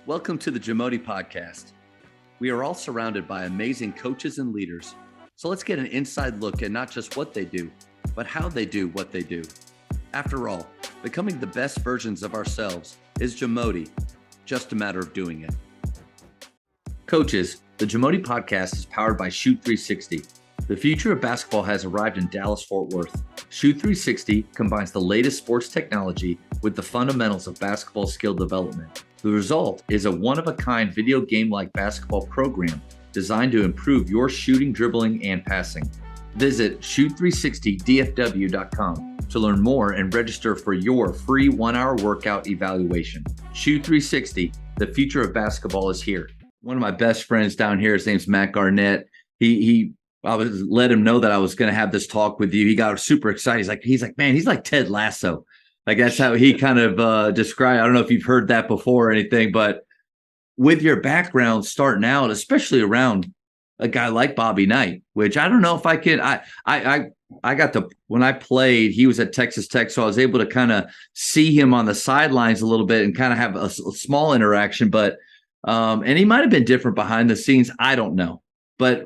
Welcome to the JAMODI podcast. We are all surrounded by amazing coaches and leaders. So let's get an inside look at not just what they do, but how they do what they do. After all, becoming the best versions of ourselves is JAMODI, just a matter of doing it. Coaches, the JAMODI podcast is powered by Shoot 360. The future of basketball has arrived in Dallas-Fort Worth. Shoot 360 combines the latest sports technology with the fundamentals of basketball skill development. The result is a one-of-a-kind video game-like basketball program designed to improve your shooting, dribbling, and passing. Visit shoot360dfw.com to learn more and register for your free 1-hour workout evaluation. Shoot 360, the future of basketball is here. One of my best friends down here, his name's Matt Garnett. I was let him know that I was going to have this talk with you. He got super excited. He's like, man, he's like Ted Lasso. Like that's how he kind of described. I don't know if you've heard that before or anything, but with your background starting out, especially around a guy like Bobby Knight, which I don't know if I can. I got to when I played. He was at Texas Tech, so I was able to kind of see him on the sidelines a little bit and kind of have a small interaction. But and he might have been different behind the scenes. I don't know. But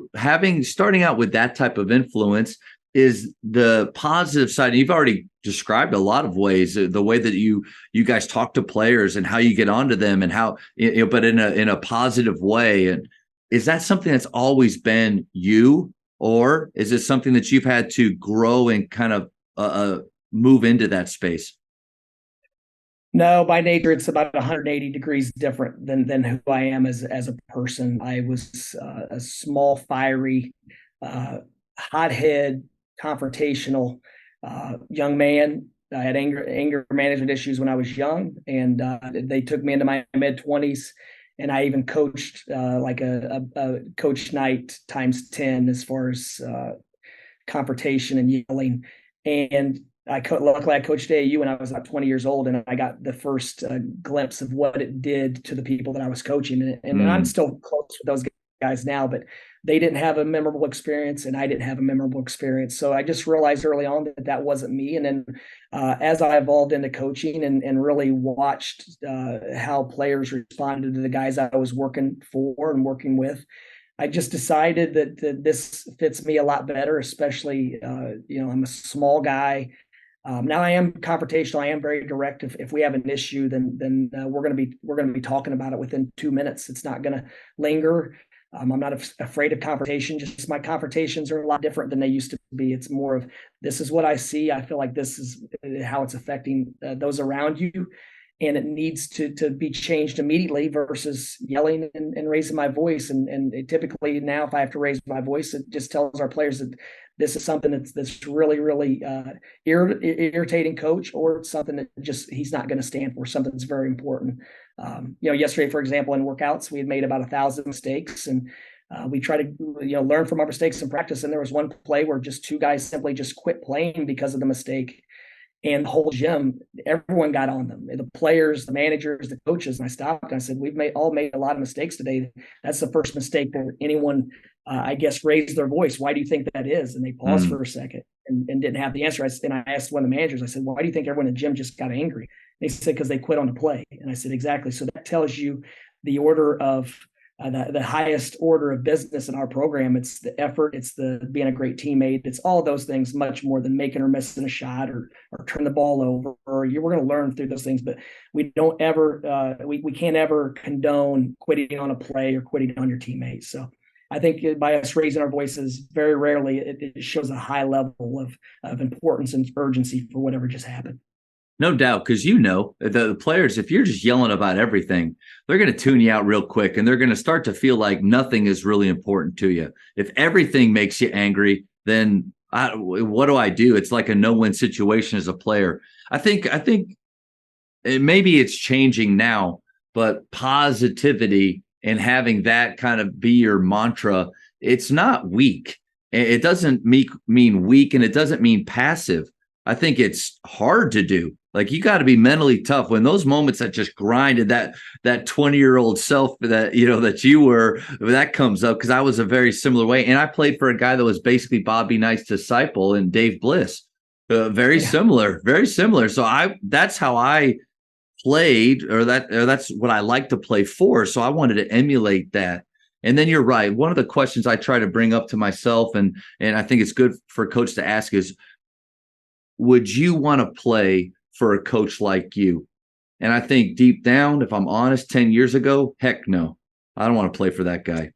starting out with that type of influence is the positive side. You've already described a lot of ways, the way that you guys talk to players and how you get onto them and how, but in a positive way. And is that something that's always been you, or is it something that you've had to grow and kind of move into that space? No, by nature, it's about 180 degrees different than who I am as a person. I was a small, fiery, hothead, confrontational young man. I had anger management issues when I was young, and they took me into my mid-20s, and I even coached like a coach night times 10 as far as confrontation and yelling. And luckily I coached AAU when I was about 20 years old, and I got the first glimpse of what it did to the people that I was coaching. And I'm still close with those guys now, but they didn't have a memorable experience and I didn't have a memorable experience. So I just realized early on that wasn't me. And then as I evolved into coaching and really watched how players responded to the guys I was working for and working with, I just decided that this fits me a lot better, especially, I'm a small guy. Now I am confrontational. I am very direct. If we have an issue, then we're going to be talking about it within 2 minutes. It's not going to linger. I'm not afraid of confrontation. Just my confrontations are a lot different than they used to be. It's more of, this is what I see. I feel like this is how it's affecting those around you, and it needs to be changed immediately versus yelling and raising my voice. And typically now, if I have to raise my voice, it just tells our players that this is something that's really, really irritating coach, or it's something that just he's not going to stand for, something that's very important. Yesterday, for example, in workouts, we had made about 1,000 mistakes, and we try to learn from our mistakes in practice. And there was one play where just two guys simply just quit playing because of the mistake. And the whole gym, everyone got on them, the players, the managers, the coaches. And I stopped and I said, we've all made a lot of mistakes today. That's the first mistake that anyone, raised their voice. Why do you think that is? And they paused for a second and didn't have the answer. I asked one of the managers, I said, why do you think everyone in the gym just got angry? And they said, because they quit on the play. And I said, exactly. So that tells you the order of the highest order of business in our program. It's the effort, it's the being a great teammate, it's all of those things, much more than making or missing a shot or turn the ball over. We're going to learn through those things, but we don't ever we can't ever condone quitting on a play or quitting on your teammates. So I think by us raising our voices, very rarely it shows a high level of importance and urgency for whatever just happened. No doubt, because the players, if you're just yelling about everything, they're going to tune you out real quick, and they're going to start to feel like nothing is really important to you. If everything makes you angry, then what do I do? It's like a no-win situation as a player. I think maybe it's changing now, but positivity and having that kind of be your mantra, it's not weak. It doesn't mean weak, and it doesn't mean passive. I think it's hard to do. Like, you got to be mentally tough when those moments that just grinded that 20-year-old self that you were, that comes up. Because I was a very similar way, and I played for a guy that was basically Bobby Knight's disciple and Dave Bliss. Very similar. So that's how I played, or that's what I like to play for. So I wanted to emulate that. And then you're right. One of the questions I try to bring up to myself, and I think it's good for a coach to ask is, would you want to play for a coach like you? And I think deep down, if I'm honest, 10 years ago, heck no. I don't want to play for that guy.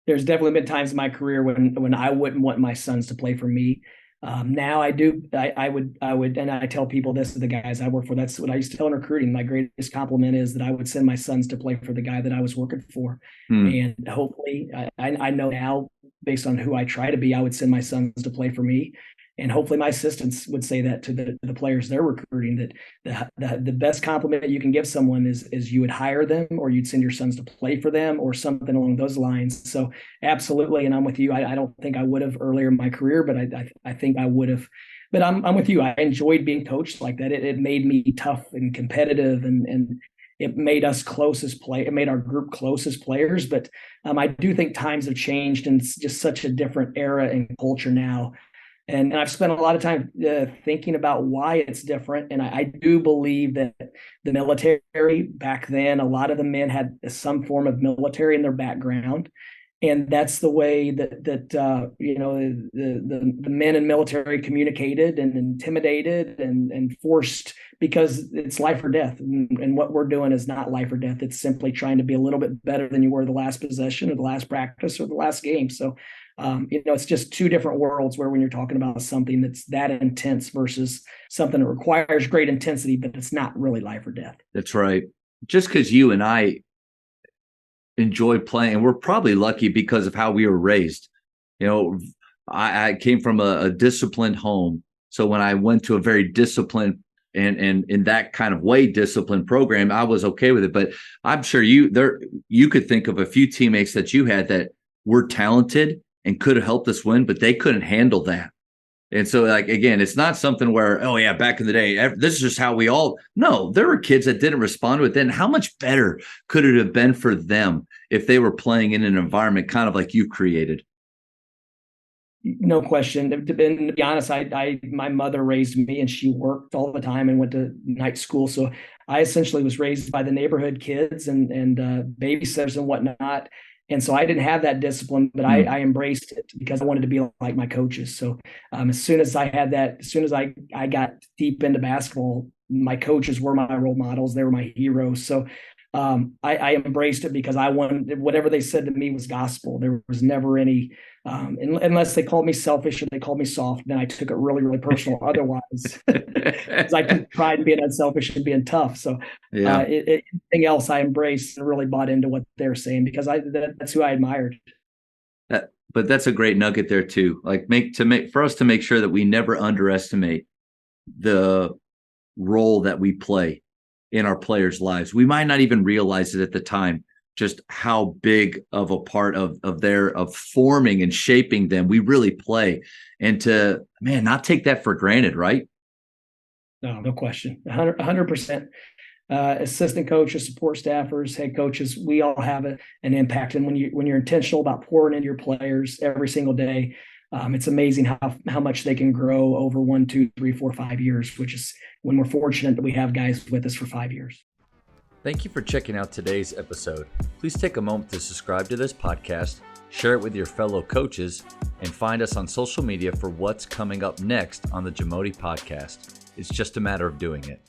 There's definitely been times in my career when I wouldn't want my sons to play for me. Now I do. I would, and I tell people this to the guys I work for. That's what I used to tell in recruiting. My greatest compliment is that I would send my sons to play for the guy that I was working for. And hopefully, I know now, based on who I try to be, I would send my sons to play for me. And hopefully my assistants would say that to the players they're recruiting, that the best compliment you can give someone is you would hire them, or you'd send your sons to play for them, or something along those lines. So absolutely. And I'm with you. I don't think I would have earlier in my career, but I think I would have. But I'm with you. I enjoyed being coached like that. It made me tough and competitive, and it made us it made our group closest players. But I do think times have changed, and it's just such a different era and culture now. And I've spent a lot of time thinking about why it's different. And I do believe that the military back then, a lot of the men had some form of military in their background. And that's the way that the men in military communicated and intimidated and forced, because it's life or death. And what we're doing is not life or death. It's simply trying to be a little bit better than you were the last possession or the last practice or the last game. So it's just two different worlds, where when you're talking about something that's that intense versus something that requires great intensity, but it's not really life or death. That's right. Just because you and I enjoy playing, and we're probably lucky because of how we were raised. I came from a disciplined home. So when I went to a very disciplined and in that kind of way disciplined program, I was okay with it. But I'm sure you could think of a few teammates that you had that were talented and could have helped us win, but they couldn't handle that. And so, like, again, it's not something where, oh yeah, back in the day, this is just how we all. No, there were kids that didn't respond to it then. How much better could it have been for them if they were playing in an environment kind of like you created? No question. To be honest, my mother raised me, and she worked all the time and went to night school. So I essentially was raised by the neighborhood kids and babysitters and whatnot. And so I didn't have that discipline, but I embraced it because I wanted to be like my coaches. So as soon as I got deep into basketball, my coaches were my role models. They were my heroes. So I embraced it because I wanted, whatever they said to me was gospel. There was never any, unless they called me selfish or they called me soft, then I took it really, really personal. Otherwise, because I tried being unselfish and being tough. So Yeah. anything else I embraced and really bought into what they're saying, because that's who I admired. But that's a great nugget there too. Like for us to make sure that we never underestimate the role that we play in our players' lives. We might not even realize it at the time, just how big of a part of forming and shaping them we really play. And to, man, not take that for granted, right? No question. 100%. Assistant coaches, support staffers, head coaches, we all have an impact. And when you're intentional about pouring into your players every single day, it's amazing how much they can grow over 1, 2, 3, 4, 5 years, which is when we're fortunate that we have guys with us for 5 years. Thank you for checking out today's episode. Please take a moment to subscribe to this podcast, share it with your fellow coaches, and find us on social media for what's coming up next on the JAMODI podcast. It's just a matter of doing it.